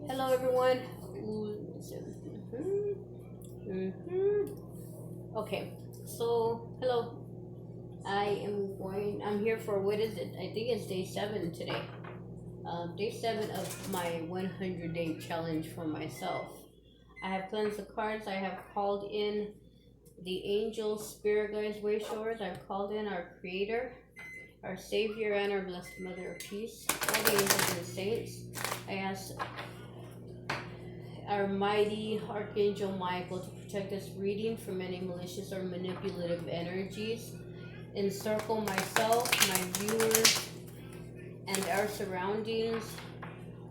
Hello, everyone. Okay, so hello. I'm here for what is it? I think it's day 7 today. Day 7 of my 100-day challenge for myself. I have cleansed the cards. I have called in the angels, spirit guides, way showers. I've called in our creator, our savior, and our blessed mother of peace, all the angels and saints. I ask our mighty Archangel Michael to protect this reading from any malicious or manipulative energies. Encircle myself, my viewers, and our surroundings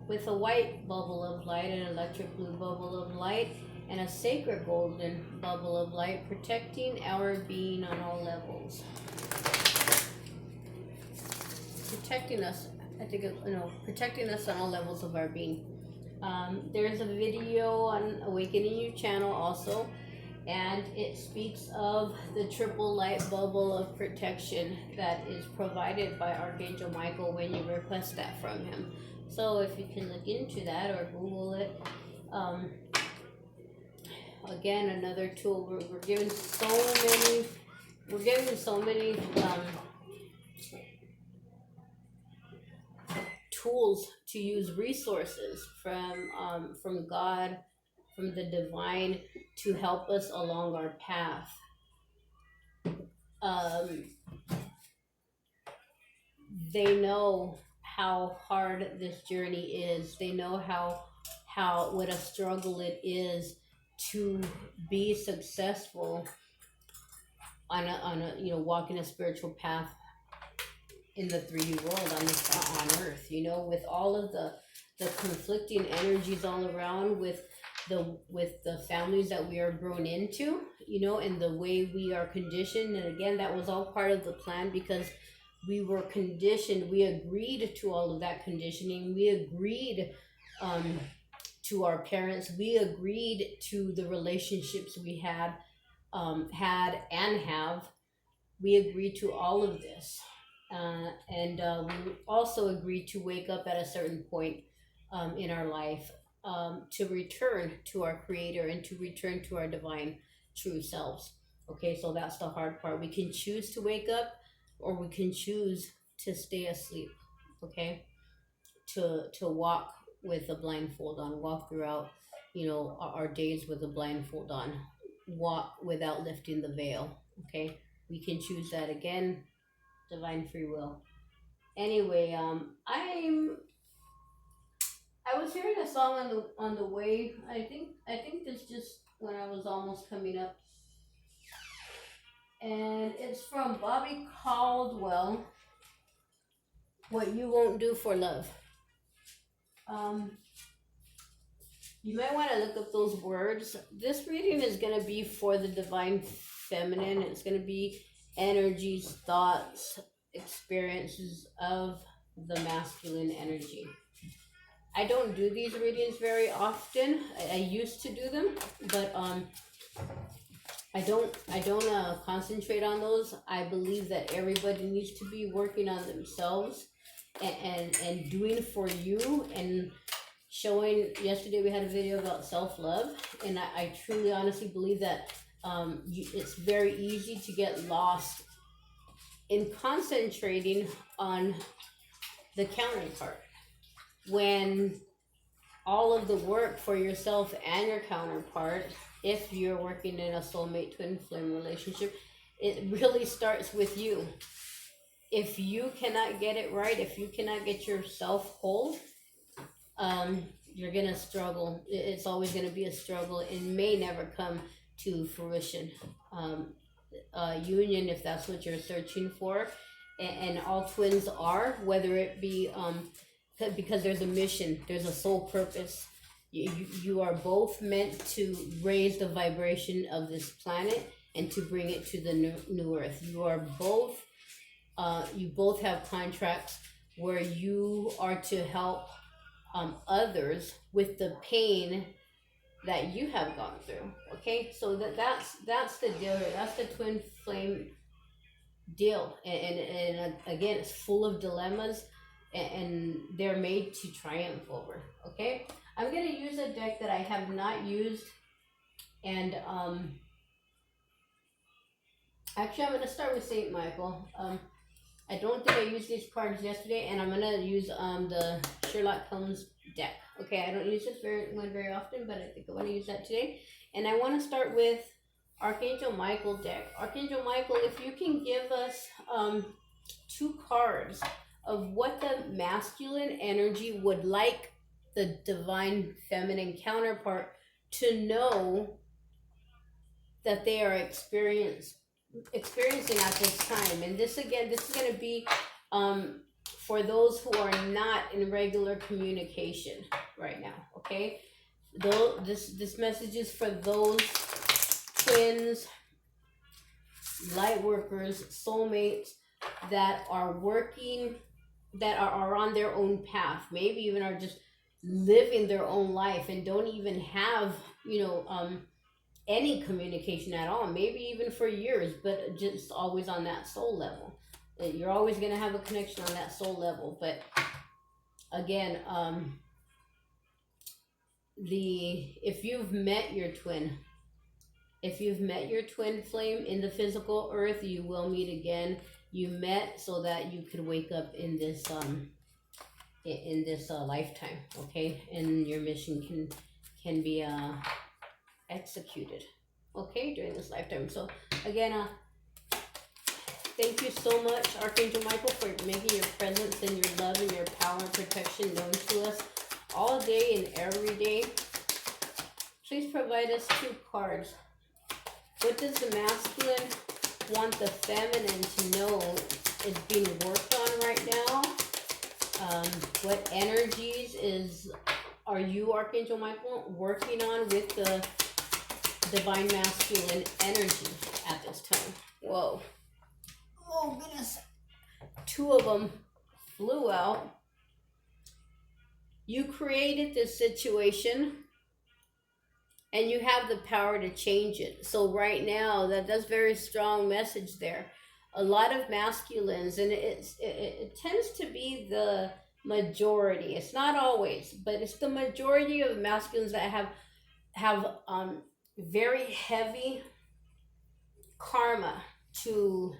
with a white bubble of light, an electric blue bubble of light, and a sacred golden bubble of light, protecting our being on all levels. Protecting us, protecting us on all levels of our being. There's a video on Awakening You channel also, and it speaks of the triple light bubble of protection that is provided by Archangel Michael when you request that from him. So if you can look into that or Google it. Again, another tool. We're given so many tools to use, resources from God, from the divine, to help us along our path. They know how hard this journey is. They know how what a struggle it is to be successful on a walking a spiritual path in the 3D world on Earth. With all of the conflicting energies all around, with the families that we are grown into, and the way we are conditioned. And again, that was all part of the plan, because we were conditioned. We agreed to all of that conditioning. We agreed to our parents. We agreed to the relationships we had and have. We agreed to all of this. And we also agreed to wake up at a certain point in our life, to return to our creator and to return to our divine true selves. Okay, so that's the hard part. We can choose to wake up, or we can choose to stay asleep. Okay, to walk with a blindfold on, walk throughout our days with a blindfold on, walk without lifting the veil. Okay, we can choose that. Again, divine free will. Anyway, I was hearing a song on the way. I think this just when I was almost coming up, and it's from Bobby Caldwell. What You Won't Do for Love. You might want to look up those words. This reading is going to be for the divine feminine. It's going to be energies, thoughts, experiences of the masculine energy. I don't do these readings very often. I used to do them, but I don't concentrate on those. I believe that everybody needs to be working on themselves and doing for you, and showing. Yesterday we had a video about self-love, and I truly honestly believe that it's very easy to get lost in concentrating on the counterpart, when all of the work for yourself and your counterpart, if you're working in a soulmate twin flame relationship, it really starts with you. If you cannot get it right, if you cannot get yourself whole, you're gonna struggle. It's always gonna be a struggle. It may never come to fruition. Union, if that's what you're searching for, and all twins are, whether it be because there's a mission, there's a soul purpose. You are both meant to raise the vibration of this planet and to bring it to the new earth. You are both you both have contracts where you are to help others with the pain that you have gone through. Okay, so that's the deal here. That's the twin flame deal. And again, it's full of dilemmas. and they're made to triumph over. Okay, I'm gonna use a deck that I have not used, and actually I'm gonna start with Saint Michael. I don't think I used these cards yesterday, and I'm gonna use the Sherlock Holmes deck. Okay, I don't use this very often, but I think I want to use that today. And I want to start with Archangel Michael deck. Archangel Michael, if you can give us two cards of what the masculine energy would like the divine feminine counterpart to know that they are experiencing at this time. And this again, this is going to be for those who are not in regular communication right now. Okay, though this message is for those twins, light workers, soulmates that are working, that are on their own path, maybe even are just living their own life and don't even have any communication at all, maybe even for years, but just always on that soul level. You're always going to have a connection on that soul level. But again, if you've met your twin flame in the physical earth, you will meet again. You met so that you could wake up in this lifetime, okay, and your mission can be executed, okay, during this lifetime. So again, thank you so much, Archangel Michael, for making your presence and your love and your power and protection known to us all day and every day. Please provide us two cards. What does the masculine want the feminine to know is being worked on right now? What energies are you, Archangel Michael, working on with the divine masculine energy at this time? Whoa. Oh, goodness. Two of them flew out. You created this situation, and you have the power to change it. So right now, that's very strong message there. A lot of masculines, and it tends to be the majority. It's not always, but it's the majority of masculines that have very heavy karma to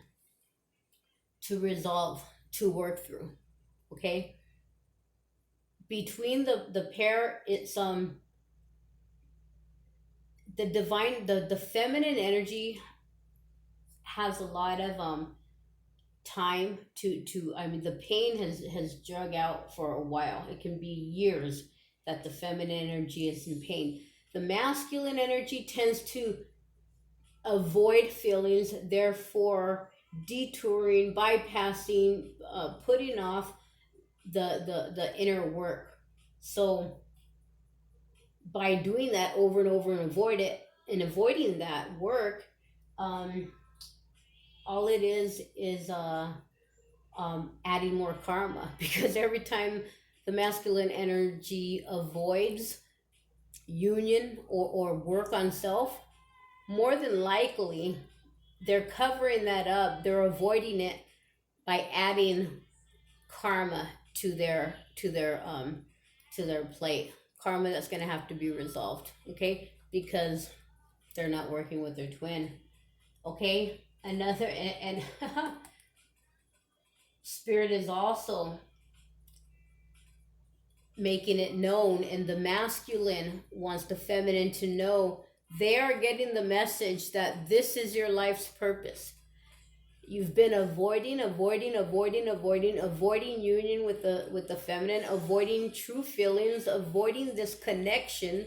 resolve, to work through. Okay, between the pair, it's the divine, the feminine energy has a lot of time to the pain has drug out for a while. It can be years that the feminine energy is in pain. The masculine energy tends to avoid feelings, therefore detouring, bypassing, putting off the inner work. So by doing that over and over and avoiding that work, all it is adding more karma, because every time the masculine energy avoids union or work on self, more than likely they're covering that up, they're avoiding it by adding karma to their plate, karma that's going to have to be resolved, okay, because they're not working with their twin. Okay, another and Spirit is also making it known, and the masculine wants the feminine to know they are getting the message that this is your life's purpose. You've been avoiding union with the feminine, avoiding true feelings, avoiding this connection,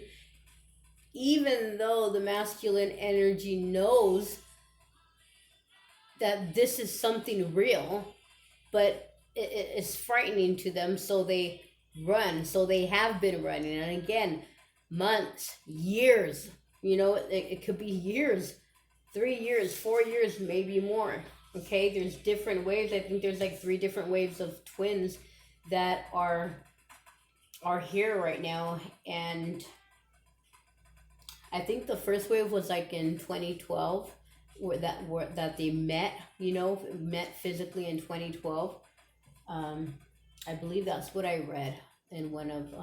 even though the masculine energy knows that this is something real, but it's frightening to them, so they run. So they have been running, and again, months, years, it could be years, 3 years, 4 years, maybe more. Okay, there's different waves. I think there's like 3 different waves of twins that are here right now, and I think the first wave was like in 2012, that they met physically in 2012. I believe that's what I read in one of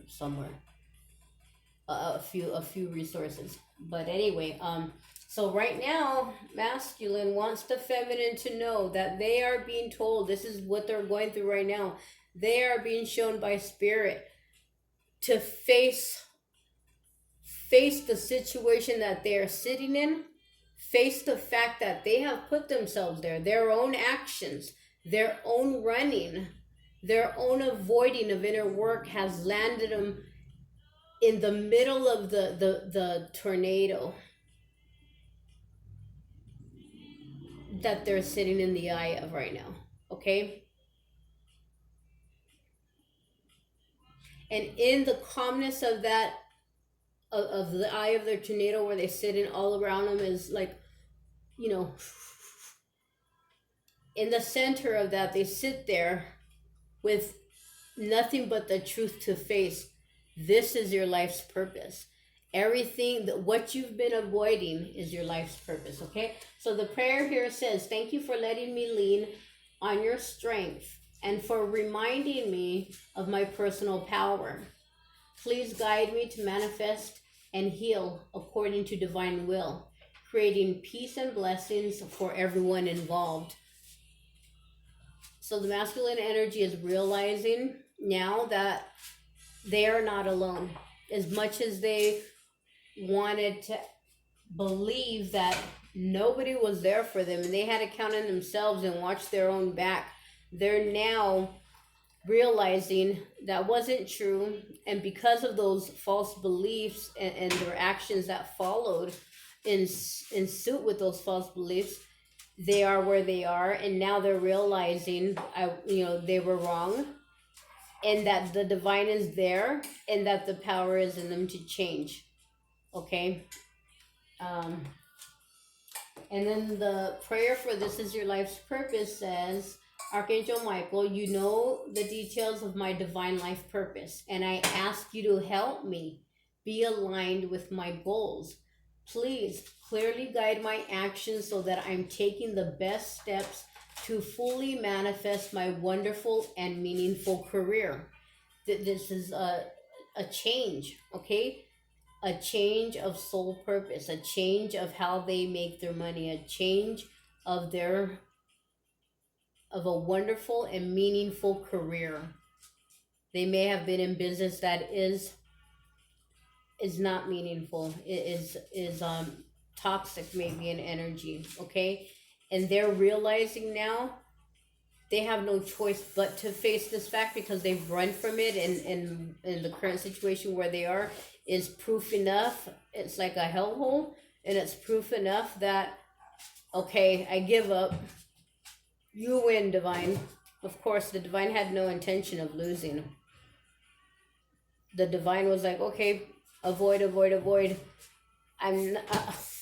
somewhere, a few resources. But anyway, so right now, masculine wants the feminine to know that they are being told, this is what they're going through right now. They are being shown by spirit to face the situation that they are sitting in, face the fact that they have put themselves there, their own actions, their own running, their own avoiding of inner work has landed them in the middle of the tornado that they're sitting in the eye of right now. Okay? And in the calmness of that, of the eye of their tornado where they sit in, all around them is like, you know, in the center of that, they sit there with nothing but the truth to face. This is your life's purpose. Everything that what you've been avoiding is your life's purpose. Okay, so the prayer here says, thank you for letting me lean on your strength and for reminding me of my personal power. Please guide me to manifest and heal according to divine will, creating peace and blessings for everyone involved. So the masculine energy is realizing now that they are not alone. As much as they wanted to believe that nobody was there for them and they had to count on themselves and watch their own back, they're now realizing that wasn't true. And because of those false beliefs and their actions that followed in suit with those false beliefs, they are where they are. And now they're realizing, they were wrong, and that the divine is there, and that the power is in them to change. Okay. And then the prayer for this is your life's purpose says, Archangel Michael, you know the details of my divine life purpose, and I ask you to help me be aligned with my goals. Please clearly guide my actions so that I'm taking the best steps to fully manifest my wonderful and meaningful career. This is a change, okay? A change of soul purpose, a change of how they make their money, a change of a wonderful and meaningful career. They may have been in business that is not meaningful. It is toxic, maybe, in energy, okay? And they're realizing now they have no choice but to face this fact because they've run from it, and in the current situation where they are is proof enough. It's like a hellhole, and it's proof enough that, okay, I give up. You win, divine. Of course, the divine had no intention of losing. The divine was like, okay, avoid.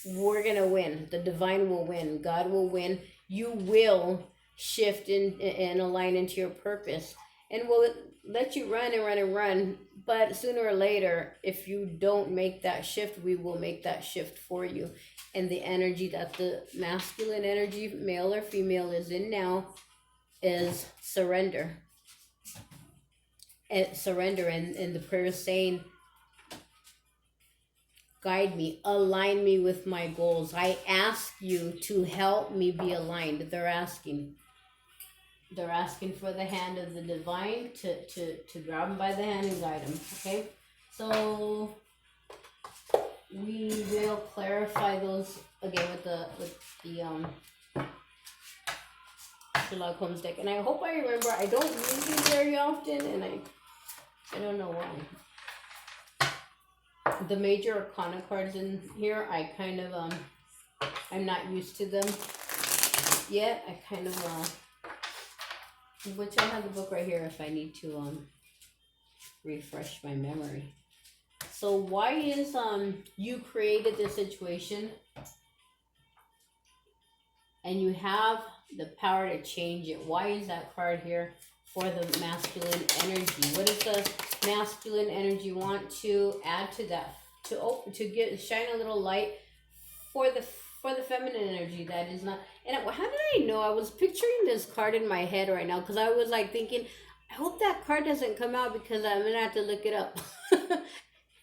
We're gonna win. The divine will win. God will win. You will shift and align into your purpose, and we'll let you run and run and run. But sooner or later, if you don't make that shift, we will make that shift for you. And the energy that the masculine energy, male or female, is in now is surrender. And surrender, and the prayer is saying, guide me, align me with my goals. I ask you to help me be aligned. They're asking for the hand of the divine to grab them by the hand and guide them. Okay, so we will clarify those again with the Sherlock Holmes deck, and I hope I remember. I don't use these very often, and I don't know why. The major arcana cards in here, I kind of I'm not used to them yet. I kind of which I have the book right here if I need to refresh my memory. So why is you created this situation and you have the power to change it? Why is that card here for the masculine energy? What does the masculine energy want to add to that? To shine a little light for the feminine energy that is not. And how did I know? I was picturing this card in my head right now because I was like thinking, I hope that card doesn't come out because I'm gonna have to look it up.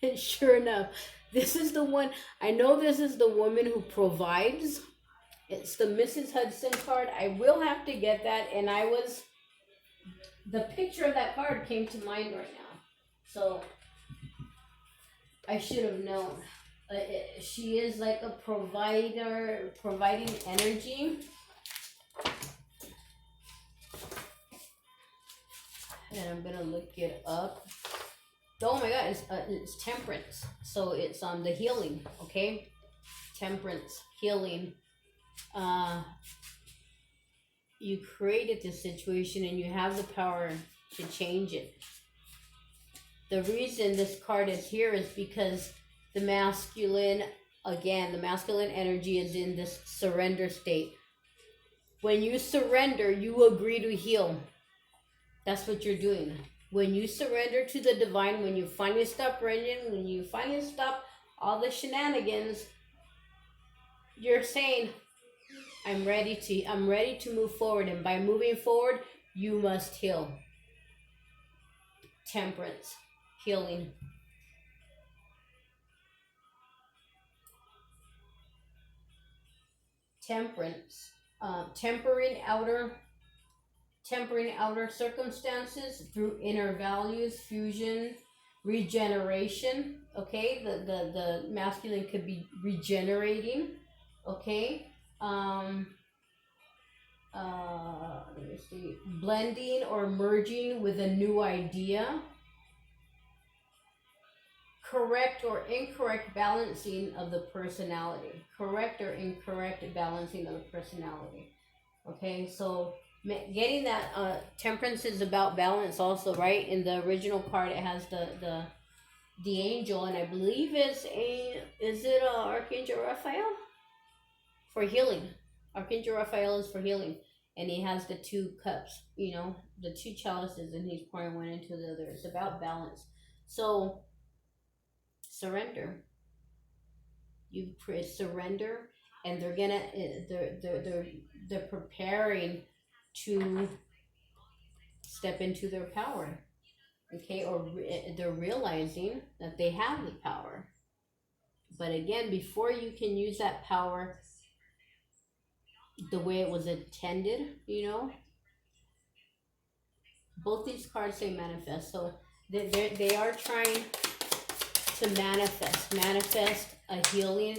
And sure enough, this is the one. I know this is the woman who provides. It's the Mrs. Hudson card. I will have to get that, and the picture of that card came to mind right now. So I should have known. She is like a provider, providing energy. And I'm gonna look it up. Oh my god, it's temperance. So it's the healing, okay? Temperance, healing. You created this situation and you have the power to change it. The reason this card is here is because the masculine energy is in this surrender state. When you surrender, you agree to heal. That's what you're doing. When you surrender to the divine, when you finally stop running, when you finally stop all the shenanigans, you're saying, I'm ready to move forward, and by moving forward, you must heal. Temperance, healing. Temperance, tempering outer circumstances through inner values, fusion, regeneration. Okay, the masculine could be regenerating. Okay, let me see, blending or merging with a new idea. Correct or incorrect balancing of the personality. Correct or incorrect balancing of the personality. Okay, so getting that temperance is about balance also, right? In the original card, it has the angel, and I believe is it Archangel Raphael for healing. Archangel Raphael is for healing, and he has the two cups, the two chalices, and he's pouring one into the other. It's about balance. So surrender. You surrender, and they're preparing to step into their power. Okay, or they're realizing that they have the power. But again, before you can use that power the way it was intended, both these cards say manifest. So they are trying to manifest a healing.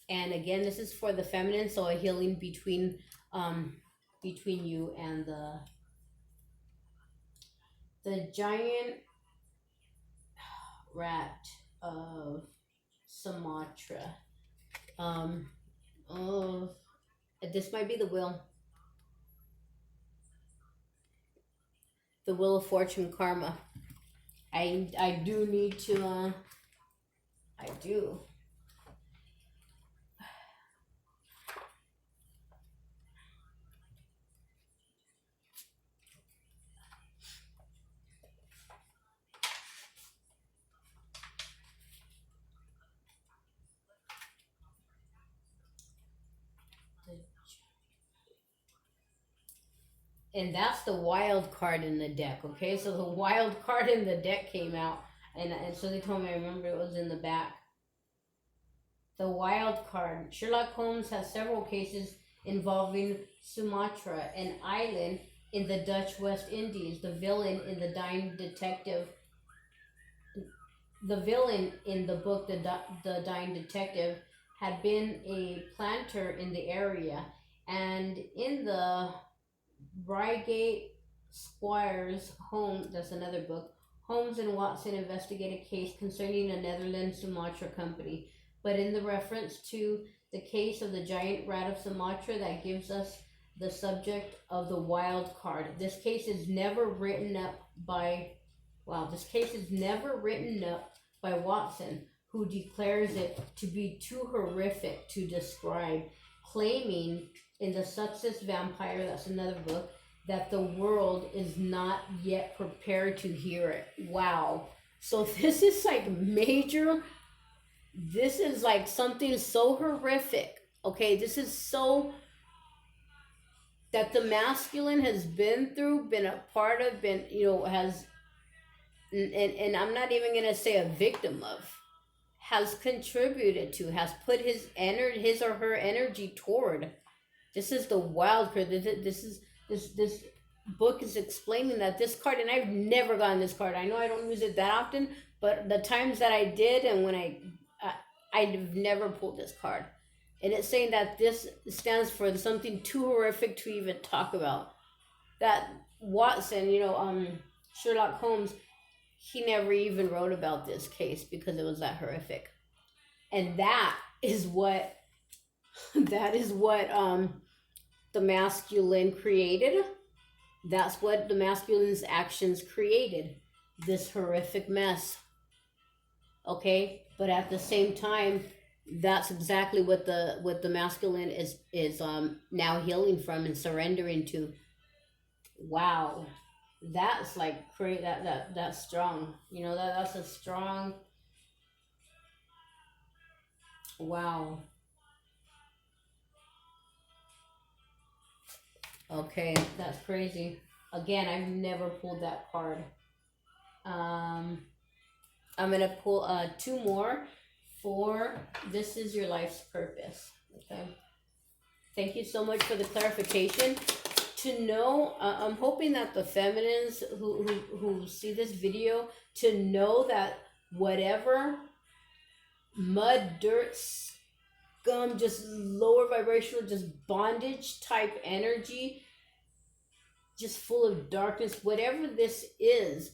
And again, this is for the feminine, so a healing between you and the giant rat of Sumatra. Oh, this might be the wheel of fortune, karma. I do need to I do. And that's the wild card in the deck, okay? So the wild card in the deck came out, and so they told me, I remember it was in the back. The wild card. Sherlock Holmes has several cases involving Sumatra, an island in the Dutch West Indies. The villain in the book, The Dying Detective, had been a planter in the area, and in the Reigate Squires home, that's another book, Holmes and Watson investigate a case concerning a Netherlands Sumatra company. But in the reference to the case of the giant rat of Sumatra, that gives us the subject of the wild card. This case is never written up by Watson, who declares it to be too horrific to describe, claiming in The Success Vampire, that's another book, that the world is not yet prepared to hear it. Wow. So this is like major. This is like something so horrific. Okay, this is so that the masculine has been through, been a part of, been, has, and I'm not even gonna say a victim of, has contributed to, has put his or her energy toward. This is the wild card. This book is explaining that this card, and I've never gotten this card. I know I don't use it that often, but the times that I did, and when I've never pulled this card, and it's saying that this stands for something too horrific to even talk about. That Watson, Sherlock Holmes, he never even wrote about this case because it was that horrific. And that is what the masculine created. That's what the masculine's actions created. This horrific mess. Okay? But at the same time, that's exactly what the masculine is now healing from and surrendering to. Wow. That's like crazy. That's strong. That's a strong. Wow. Okay, that's crazy. Again, I've never pulled that card. I'm gonna pull two more for This Is Your Life's Purpose. Okay. Thank you so much for the clarification. To know, I'm hoping that the feminines who see this video, to know that whatever mud, dirt, scum, just lower vibrational, just bondage type energy, just full of darkness, whatever this is,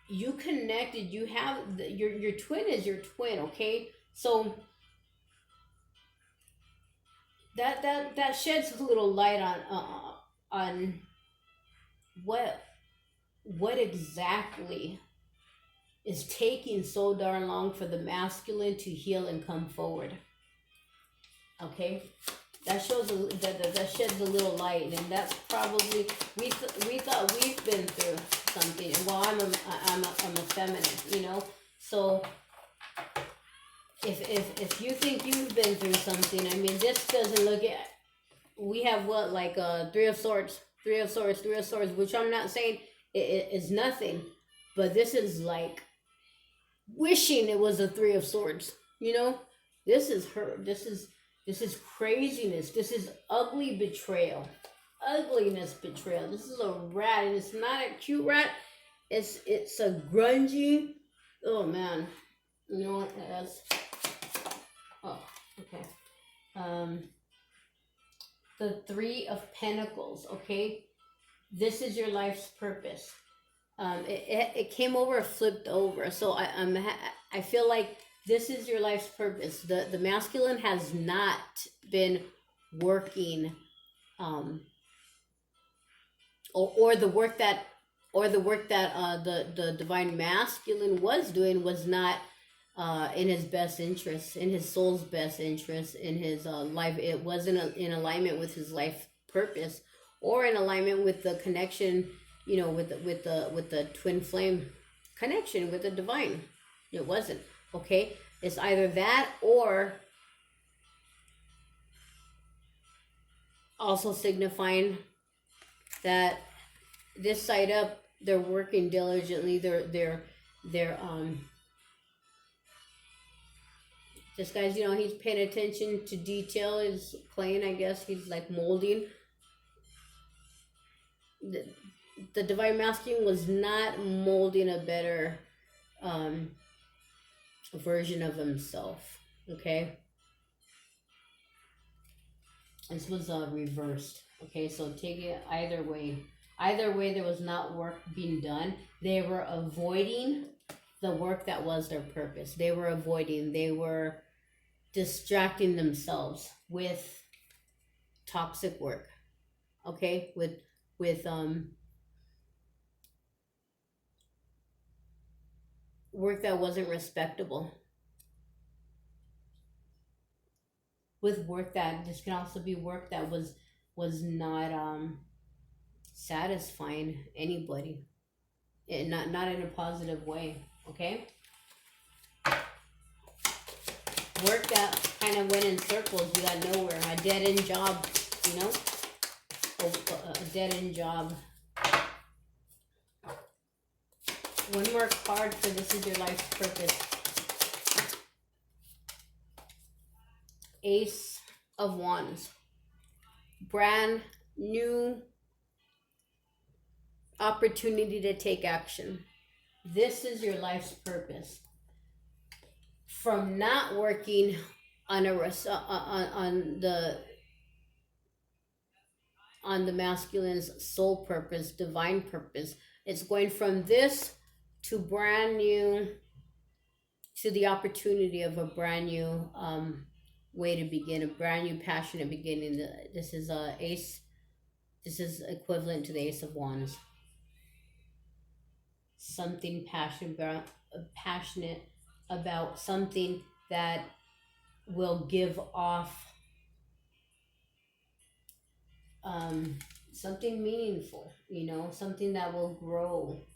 you connected, you have, your twin is your twin, okay? So that sheds a little light on what exactly is taking so darn long for the masculine to heal and come forward. Okay, that shows that sheds a little light, and that's probably we thought we've been through something. Well, I'm a feminine, so. If you think you've been through something, I mean, this doesn't look at. We have what, like Three of Swords, which I'm not saying it is nothing, but this is like wishing it was a Three of Swords. This is her. This is craziness. This is ugly betrayal, ugliness betrayal. This is a rat, and it's not a cute rat. It's a grungy. Oh man, that's. Oh, okay. The Three of Pentacles, okay? This is your life's purpose. It came over, flipped over. So I feel like this is your life's purpose. The masculine has not been working, or the work that the divine masculine was doing was not in his best interest, in his soul's best interest, in his life. It wasn't in alignment with his life purpose, or in alignment with the connection, with the twin flame connection with the divine. It wasn't. Okay, it's either that, or also signifying that this side up, they're working diligently. They're this guy's, he's paying attention to detail. He's playing, I guess. He's like molding. The divine masculine was not molding a better version of himself. Okay? This was reversed. Okay, so take it either way. Either way, there was not work being done. They were avoiding the work that was their purpose. They were distracting themselves with toxic work. Okay? With work that wasn't respectable. With work that, this can also be work that was not satisfying anybody. Not in a positive way. Okay? Work that kind of went in circles. You got nowhere. A dead-end job. you know, a dead-end job. One more card for this is your life's purpose. Ace of Wands. Brand new opportunity to take action. This is your life's purpose. From not working on the masculine's soul purpose, divine purpose. It's going from this to brand new, to the opportunity of a brand new way to begin, a brand new passionate beginning. This is ace. This is equivalent to the Ace of Wands. Something passionate about something that will give off something meaningful, you know, something that will grow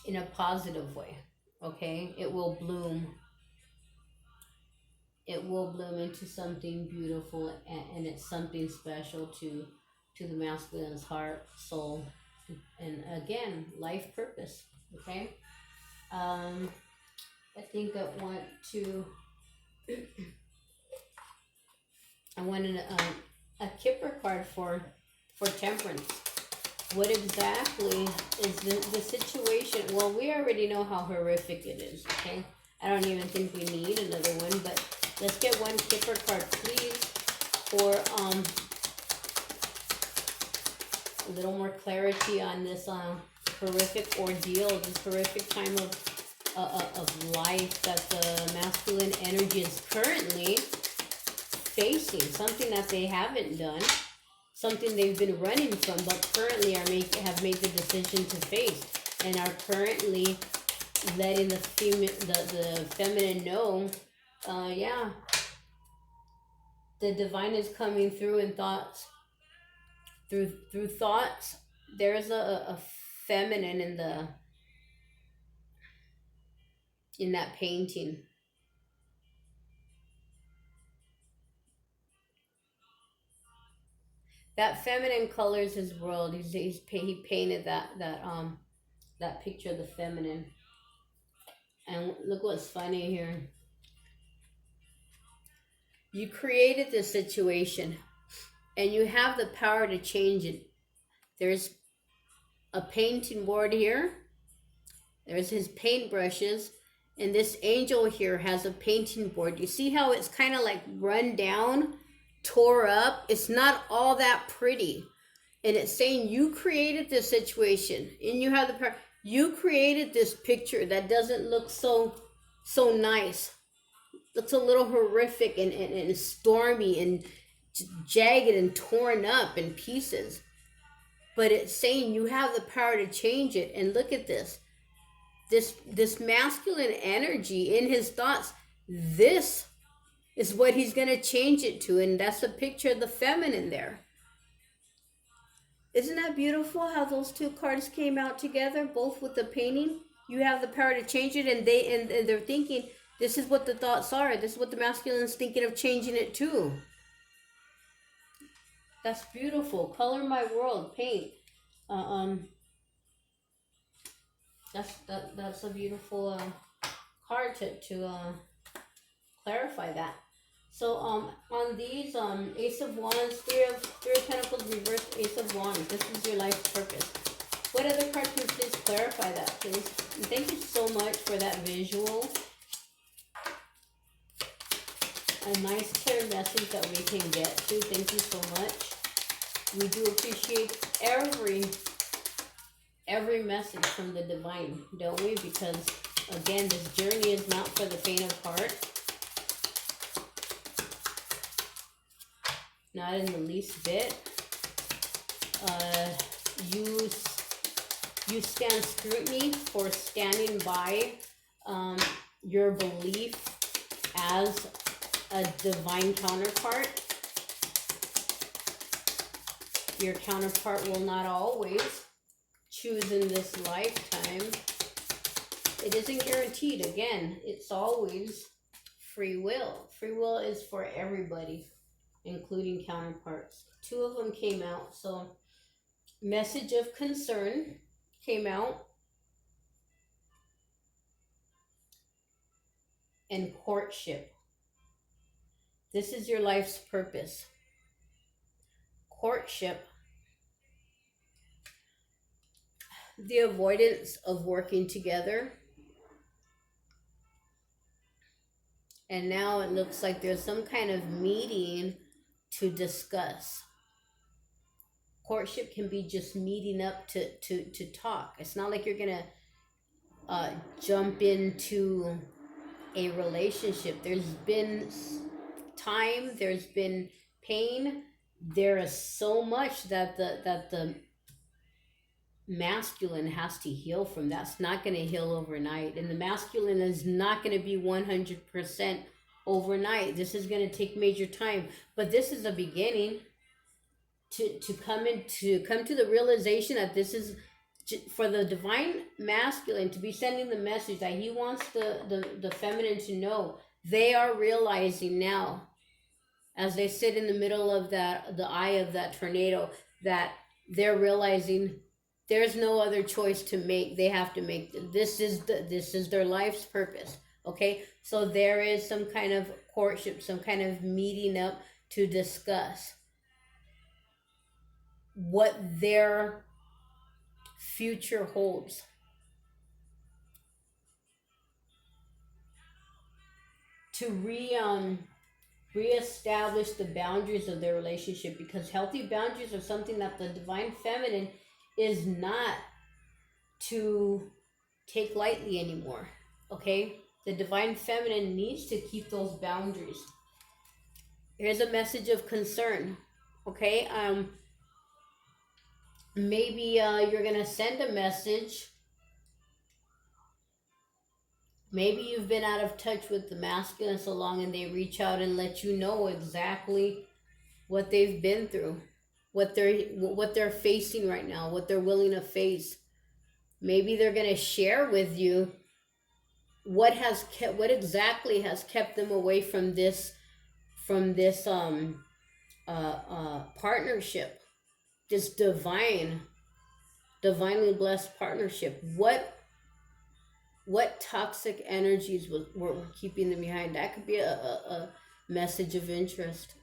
in a positive way. Okay, it will bloom. It will bloom into something beautiful, and it's something special to the masculine's heart, soul, and again, life purpose. Okay, I think I wanted a Kipper card for temperance. What exactly is the situation? Well, we already know how horrific it is, okay? I don't even think we need another one, but let's get one Kipper card, please, for a little more clarity on this horrific ordeal, this horrific time of life that the masculine energy is currently facing, something that they haven't done, something they've been running from, but currently have made the decision to face, and are currently letting the feminine know, yeah, the divine is coming through in thoughts. Through thoughts, there's a feminine in that painting. That feminine colors his world. He painted that picture of the feminine. And look what's funny here. You created this situation, and you have the power to change it. There's a painting board here. There's his paintbrushes, and this angel here has a painting board. You see how it's kind of like run down, tore up? It's not all that pretty. And it's saying you created this situation, and you have the power. You created this picture that doesn't look so nice. Looks a little horrific and stormy and jagged and torn up in pieces. But it's saying you have the power to change it. And look at this. This masculine energy in his thoughts, this is what he's going to change it to. And that's a picture of the feminine there. Isn't that beautiful how those two cards came out together, both with the painting? You have the power to change it, and they're thinking, this is what the thoughts are. This is what the masculine is thinking of changing it to. That's beautiful. Color my world, paint. That's a beautiful card to clarify that. So on these Ace of Wands, Three of Pentacles reversed, Ace of Wands. This is your life purpose. What other card can please clarify that, please? And thank you so much for that visual. A nice clear message that we can get to. Thank you so much. We do appreciate every message from the divine, don't we? Because again, this journey is not for the faint of heart. Not in the least bit. You stand scrutiny for standing by your belief as a divine counterpart. Your counterpart will not always choose in this lifetime. It isn't guaranteed. Again, it's always free will. Free will is for everybody, including counterparts. Two of them came out. So, message of concern came out, and courtship. This is your life's purpose. Courtship, the avoidance of working together. And now it looks like there's some kind of meeting to discuss. Courtship can be just meeting up to talk. It's not like you're going to jump into a relationship. There's been time, there's been pain. There is so much that the masculine has to heal from. That's not going to heal overnight, and the masculine is not going to be 100% overnight. This is going to take major time, but this is a beginning to come to the realization that this is for the divine masculine to be sending the message that he wants the feminine to know. They are realizing now, as they sit in the middle of the eye of that tornado, that they're realizing there's no other choice to make. They have to make this is their life's purpose. Okay, so there is some kind of courtship, some kind of meeting up to discuss what their future holds. To reestablish the boundaries of their relationship, because healthy boundaries are something that the divine feminine is not to take lightly anymore. Okay, the divine feminine needs to keep those boundaries. Here's a message of concern. Okay, maybe you're gonna send a message. Maybe you've been out of touch with the masculine so long, and they reach out and let you know exactly what they've been through, what they're facing right now, what they're willing to face. Maybe they're going to share with you what exactly has kept them away from this partnership, this divinely blessed partnership. What toxic energies were keeping them behind? That could be a message of interest,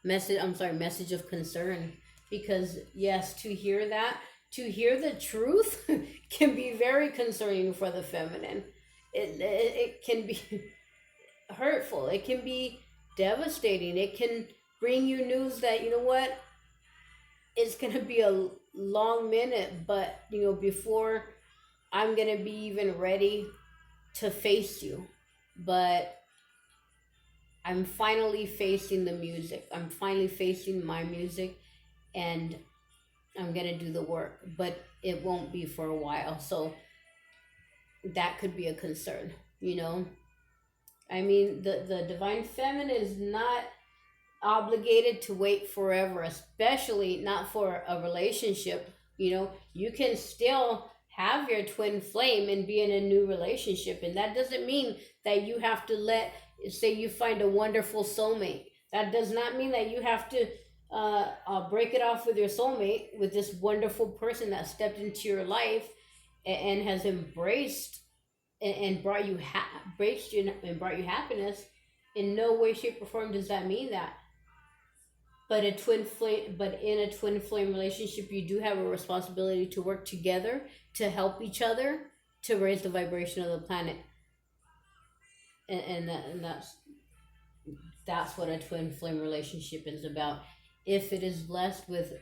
message of concern. Because yes, to hear the truth can be very concerning for the feminine. It can be hurtful. It can be devastating. It can bring you news that, you know what, it's going to be a long minute, but, before I'm going to be even ready to face you. But I'm finally facing the music. I'm finally facing my music, and I'm going to do the work. But it won't be for a while. So that could be a concern, I mean, the divine feminine is not obligated to wait forever, especially not for a relationship. You can still have your twin flame and be in a new relationship, and that doesn't mean that you have to say you find a wonderful soulmate. That does not mean that you have to break it off with your soulmate, with this wonderful person that stepped into your life and has embraced and brought you brought you happiness. In no way, shape, or form does that mean that. But in a twin flame relationship, you do have a responsibility to work together, to help each other, to raise the vibration of the planet. And that's what a twin flame relationship is about. If it is blessed with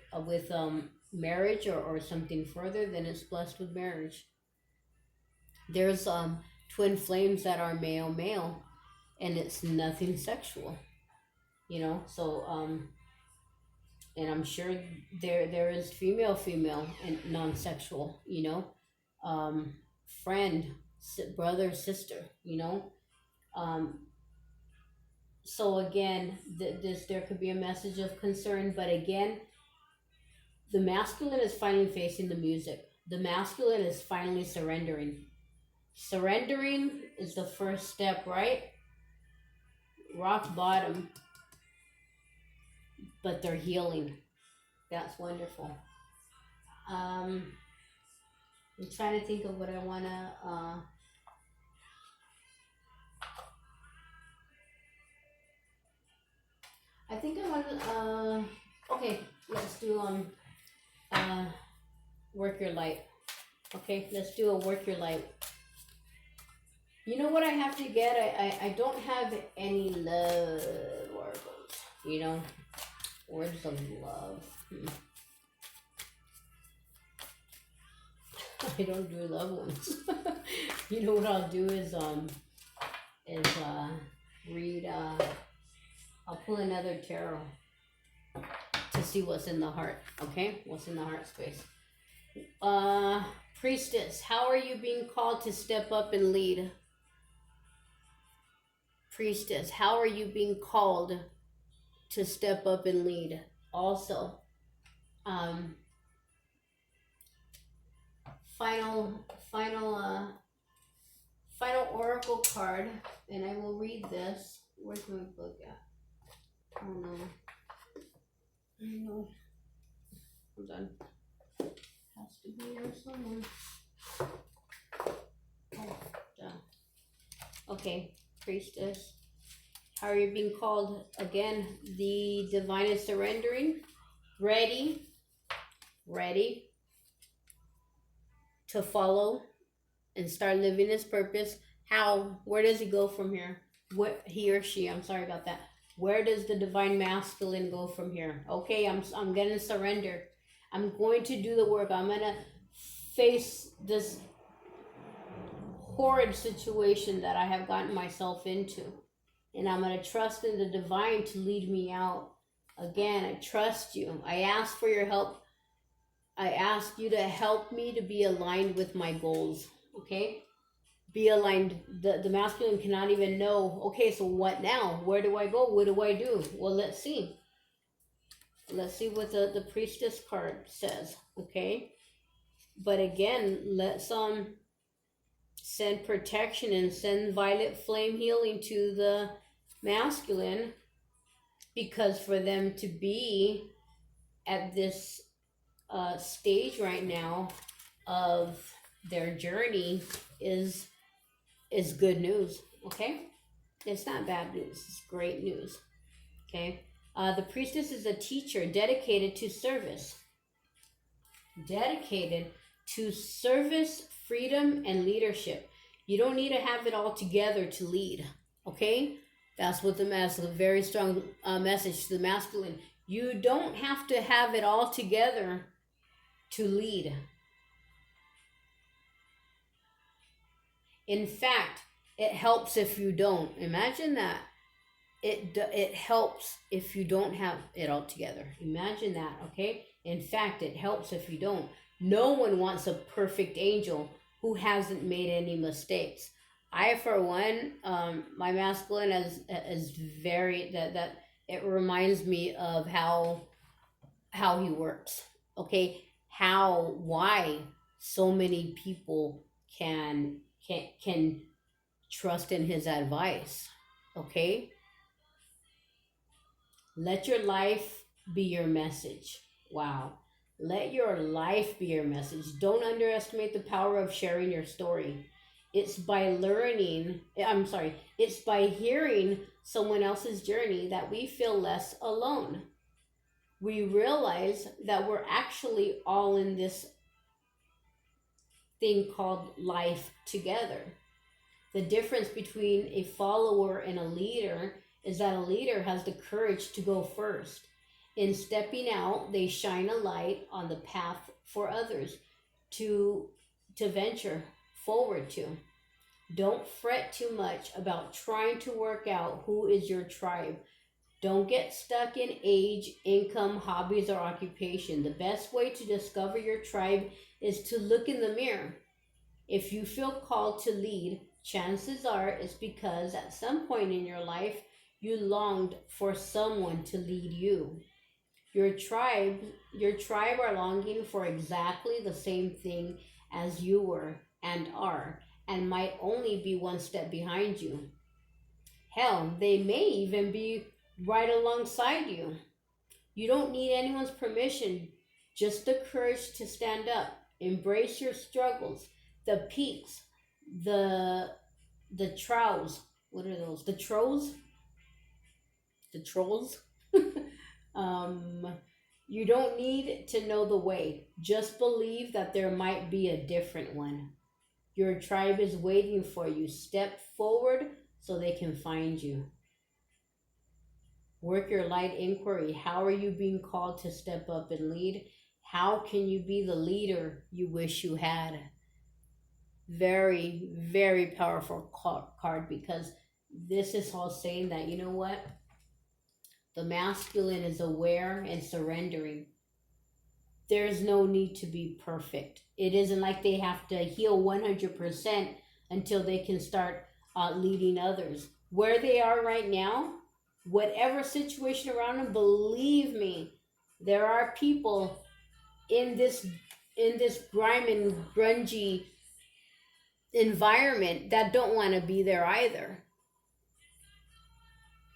marriage or something further, then it's blessed with marriage. There's twin flames that are male, and it's nothing sexual, so and I'm sure there is female and non-sexual, friend, brother, sister, so again, there could be a message of concern, but again, the masculine is finally facing the music. The masculine is finally surrendering. Surrendering is the first step, right? rock bottom, but they're healing. That's wonderful. I'm trying to think of what I wanna. I think I want to. Okay, let's do uh, work your light. Okay, let's do a work your light. You know what I have to get? I don't have any love oracles. You know, words of love. I don't do love ones. You know what I'll do is read I'll pull another tarot to see what's in the heart. Okay, what's in the heart space. Priestess, how are you being called to step up and lead? Priestess, how are you being called to step up and lead? Also, final final oracle card, and I will read this. Where's my book at? Oh no. I know. Hold on. Has to be here somewhere. Oh, duh. Okay, priestess. How are you being called? Again, the divine is surrendering. Ready to follow and start living his purpose. How? Where does he go from here? What he or she? I'm sorry about that. Where does the divine masculine go from here? Okay, I'm gonna surrender. I'm going to do the work. I'm gonna face this horrid situation that I have gotten myself into, and I'm gonna trust in the divine to lead me out. Again, I trust you. I ask for your help. I ask you to help me to be aligned with my goals. Okay, be aligned. The masculine cannot even know, okay, so what now? Where do I go? What do I do? Well, let's see. Let's see what the priestess card says. Okay, but again, let's send protection and send violet flame healing to the masculine, because for them to be at this stage right now of their journey is good news. Okay, it's not bad news, it's great news. Okay, the priestess is a teacher dedicated to service, freedom, and leadership. You don't need to have it all together to lead. Okay, that's what that's a very strong message to the masculine. You don't have to have it all together to lead. In fact, it helps if you don't. Imagine that. It helps if you don't have it all together. Imagine that, okay? In fact, it helps if you don't. No one wants a perfect angel who hasn't made any mistakes. I, for one, my masculine is very that it reminds me of how he works. Okay, why so many people can trust in his advice. Okay, let your life be your message. Wow. Let your life be your message. Don't underestimate the power of sharing your story. It's by it's by hearing someone else's journey that we feel less alone. We realize that we're actually all in this thing called life together. The difference between a follower and a leader is that a leader has the courage to go first. In stepping out, they shine a light on the path for others to venture forward to. Don't fret too much about trying to work out who is your tribe. Don't get stuck in age, income, hobbies, or occupation. The best way to discover your tribe is to look in the mirror. If you feel called to lead, chances are it's because at some point in your life, you longed for someone to lead you. Your tribe are longing for exactly the same thing as you were and are, and might only be one step behind you. Hell, they may even be right alongside you. You don't need anyone's permission, just the courage to stand up, embrace your struggles, the peaks, the trials. What are those? The trolls? The trolls? um, you don't need to know the way. Just believe that there might be a different one. Your tribe is waiting for you. Step forward so they can find you. Work your light inquiry. How are you being called to step up and lead? How can you be the leader you wish you had? Very, very powerful card, because this is all saying that, you know what? The masculine is aware and surrendering. There's no need to be perfect. It isn't like they have to heal 100% until they can start leading others. Where they are right now, whatever situation around them, believe me, there are people in this grime and grungy environment that don't want to be there either.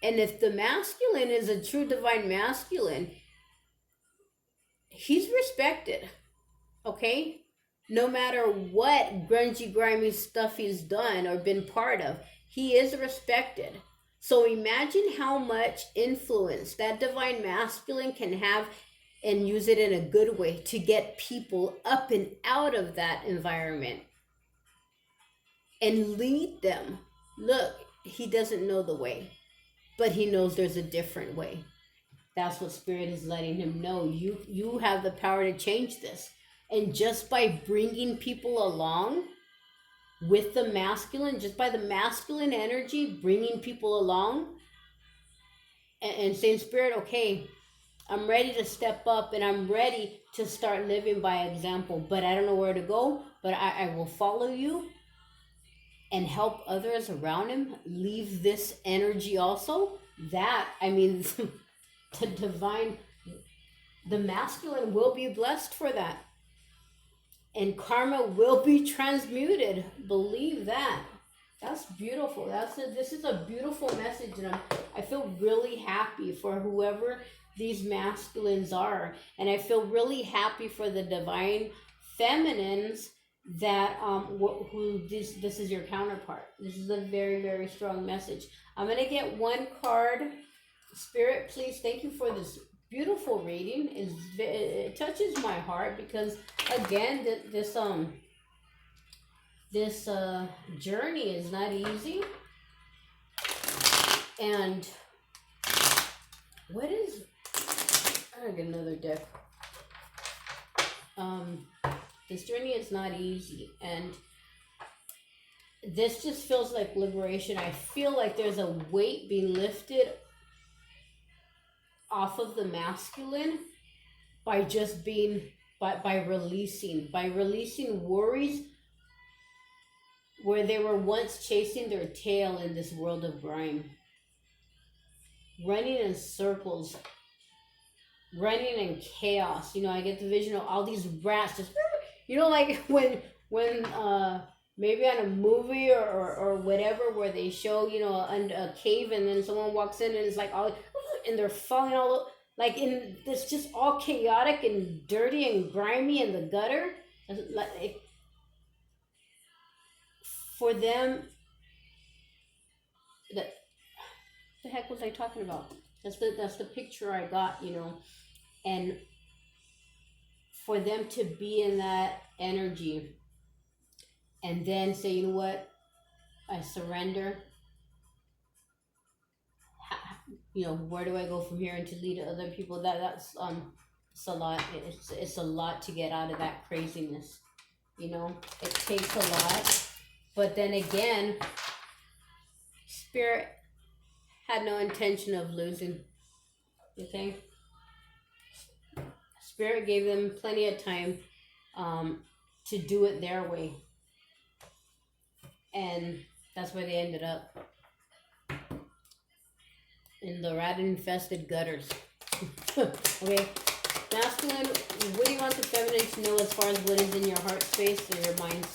And if the masculine is a true divine masculine, he's respected, okay? No matter what grungy, grimy stuff he's done or been part of, he is respected. So imagine how much influence that divine masculine can have, and use it in a good way to get people up and out of that environment and lead them. Look, he doesn't know the way, but he knows there's a different way. That's what Spirit is letting him know. You have the power to change this. And just by bringing people along with the masculine, just by the masculine energy, bringing people along and saying, Spirit, okay, I'm ready to step up and I'm ready to start living by example, but I don't know where to go, but I will follow you and help others around him leave this energy also. That, I mean, the divine, the masculine will be blessed for that. And karma will be transmuted. Believe that. That's beautiful. This is a beautiful message, and I feel really happy for whoever these masculines are, and I feel really happy for the divine feminines that who this is your counterpart. This is a very, very strong message. I'm gonna get one card. Spirit, please, thank you for this beautiful reading. It touches my heart, because again, this journey is not easy. And what is, I gotta get another deck. This journey is not easy, and this just feels like liberation. I feel like there's a weight being lifted off of the masculine by just being by releasing worries where they were once chasing their tail in this world of grime, running in circles, running in chaos. You know, I get the vision of all these rats just, you know, like when maybe on a movie or whatever, where they show, you know, a cave, and then someone walks in and it's like all, and they're falling all, like, in this just all chaotic and dirty and grimy in the gutter. Like, for them, the heck was I talking about? That's the picture I got, you know. And for them to be in that energy and then say, you know what, I surrender. You know, where do I go from here, and to lead other people? That's it's a lot. It's a lot to get out of that craziness. You know, it takes a lot. But then again, Spirit had no intention of losing. Okay, Spirit gave them plenty of time to do it their way, and that's where they ended up, in the rat-infested gutters. Okay, masculine, what do you want the feminine to know as far as what is in your heart space or your mind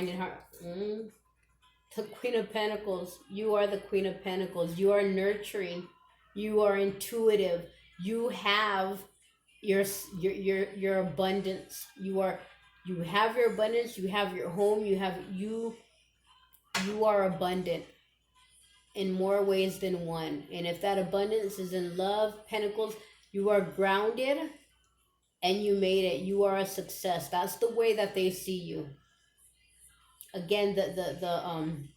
and heart? The Queen of Pentacles. You are the Queen of Pentacles. You are nurturing. You are intuitive. You have your abundance. You have your abundance. You have your home. You are abundant in more ways than one. And if that abundance is in love, Pentacles, you are grounded and you made it. You are a success. That's the way that they see you. Again, the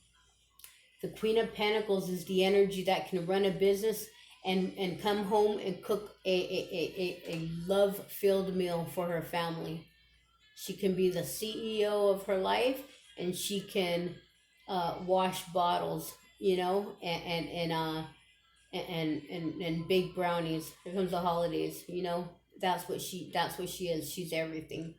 Queen of Pentacles is the energy that can run a business and come home and cook a love-filled meal for her family. She can be the CEO of her life, and she can wash bottles, you know, and bake brownies. Here comes the holidays, you know. That's what she is. She's everything.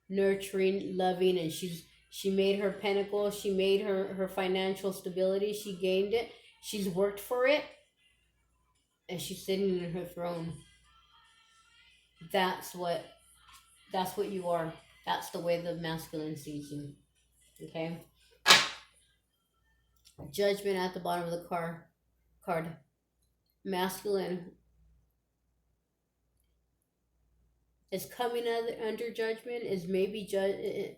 Nurturing, loving, and she made her pinnacle. She made her financial stability. She gained it. She's worked for it, and she's sitting in her throne. That's what you are. That's the way the masculine sees you. Okay. Judgment at the bottom of the card. Masculine is coming under judgment, is maybe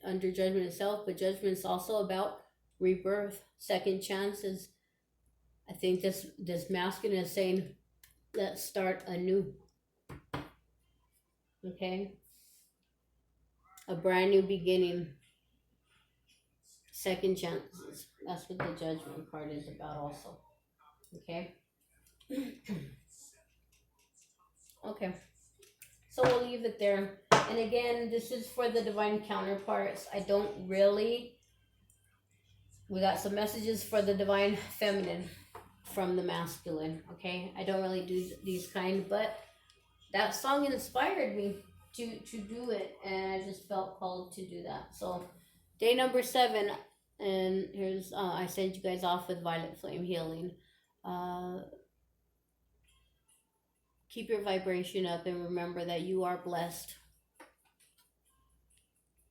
under judgment itself, but judgment is also about rebirth, second chances. I think this masculine is saying, let's start anew. Okay? A brand new beginning. Second chances. That's what the judgment card is about also. Okay? Okay. So we'll leave it there. And again, this is for the divine counterparts. I don't really. We got some messages for the divine feminine from the masculine. Okay? I don't really do these kind, but that song inspired me to do it, and I just felt called to do that. So day number 7, and here's I sent you guys off with Violet Flame Healing. Keep your vibration up and remember that you are blessed.